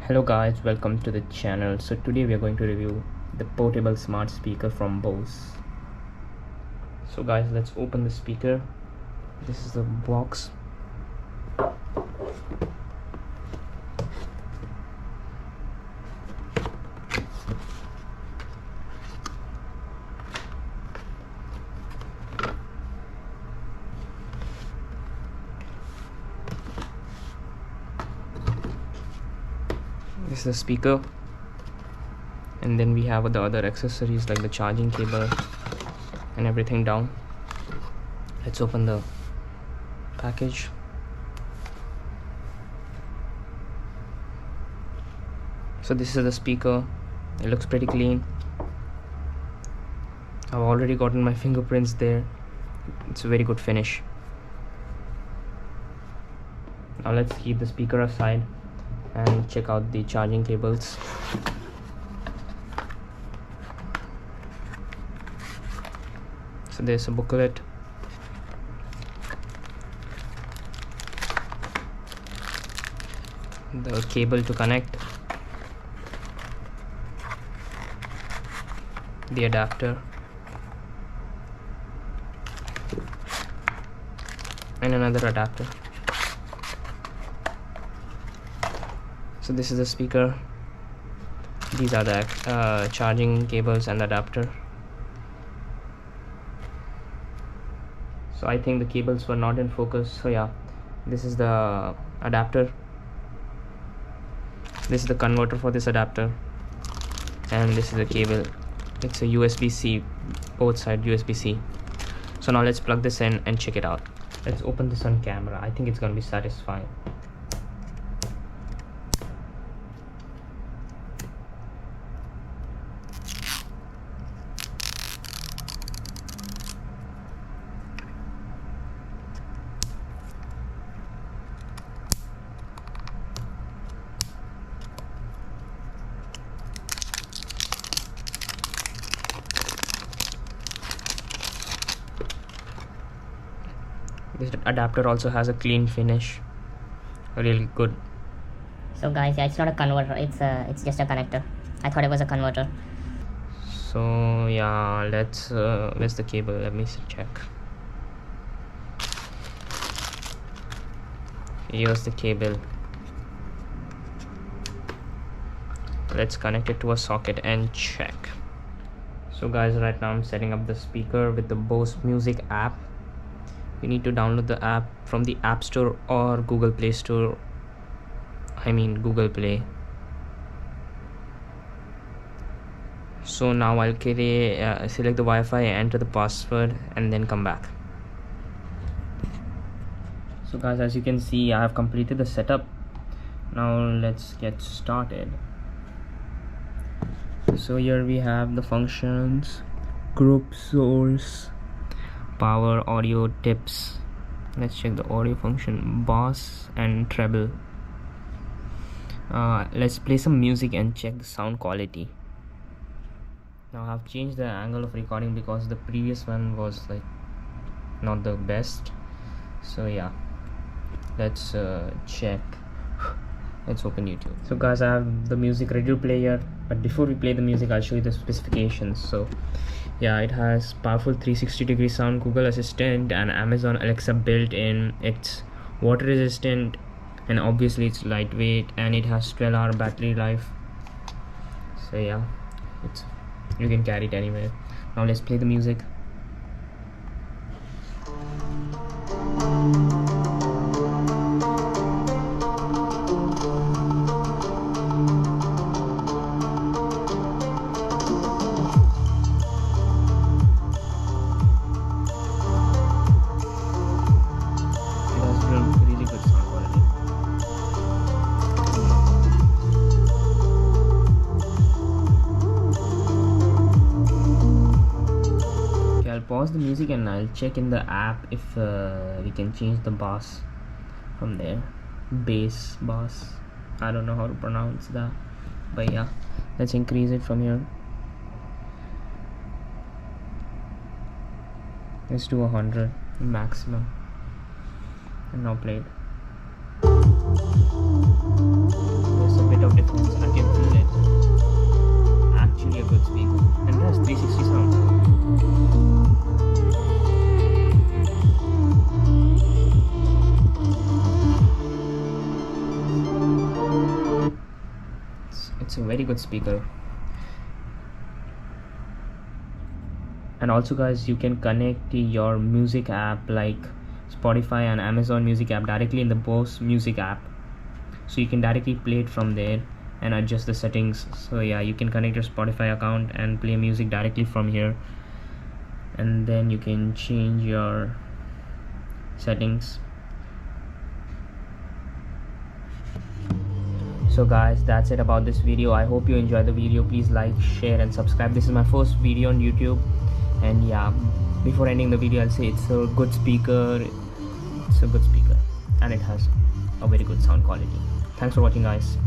Hello guys, welcome to the channel. So today we are going to review the portable smart speaker from BOSE. So guys, let's open the speaker. This is the box. This is the speaker, and then we have the other accessories like the charging cable and everything down. Let's open the package. So this is the speaker. It looks pretty clean. I've already gotten my fingerprints there. It's a very good finish. Now let's keep the speaker aside and check out the charging cables. So there's a booklet. The cable to connect, the adapter, and another adapter. So this is the speaker. These are the charging cables and the adapter. So I think the cables were not in focus. So yeah, this is the adapter. This is the converter for this adapter, and this is the cable. It's a USB-C, both side USB-C. So now let's plug this in and check it out. Let's open this on camera. I think it's gonna be satisfying. This adapter also has a clean finish, really good. So guys, yeah, it's not a converter, it's just a connector. I thought it was a converter. So yeah, let's where's the cable? Let me check. Here's the cable. Let's connect it to a socket and check. So guys, right now I'm setting up the speaker with the BOSE Music app. You need to download the app from the App Store or Google Play Store. I mean Google Play. So now I'll select the Wi-Fi, enter the password, and then come back. So guys, as you can see, I have completed the setup. Now let's get started. So here we have the functions: group, source, power, audio, tips. Let's check the audio function: bass and treble. Let's play some music and check the sound quality. Now I've changed the angle of recording because the previous one was like not the best. So yeah, let's check. Let's open YouTube. So guys, I have the music ready to play here, but before we play the music, I'll show you the specifications. So yeah, it has powerful 360-degree sound, Google Assistant, and Amazon Alexa built in. It's water resistant, and obviously it's lightweight, and it has 12-hour battery life. So yeah, you can carry it anywhere. Now let's play the music. Really good sound quality. Okay, I'll pause the music and I'll check in the app if we can change the bass from there. Bass, I don't know how to pronounce that, but yeah, let's increase it from here. Let's do 100 maximum. And now play it. There's a bit of difference. I can feel it. Actually a good speaker, and it has 360 sound. It's a very good speaker. And also guys, you can connect your music app like Spotify and Amazon Music app directly in the BOSE Music app, so you can directly play it from there and adjust the settings. So yeah, you can connect your Spotify account and play music directly from here, and then you can change your settings. So guys, that's it about this video. I hope you enjoyed the video. Please like, share and subscribe. This is my first video on YouTube, and yeah, before ending the video I'll say it's a good speaker. It's a good speaker and it has a very good sound quality. Thanks for watching guys.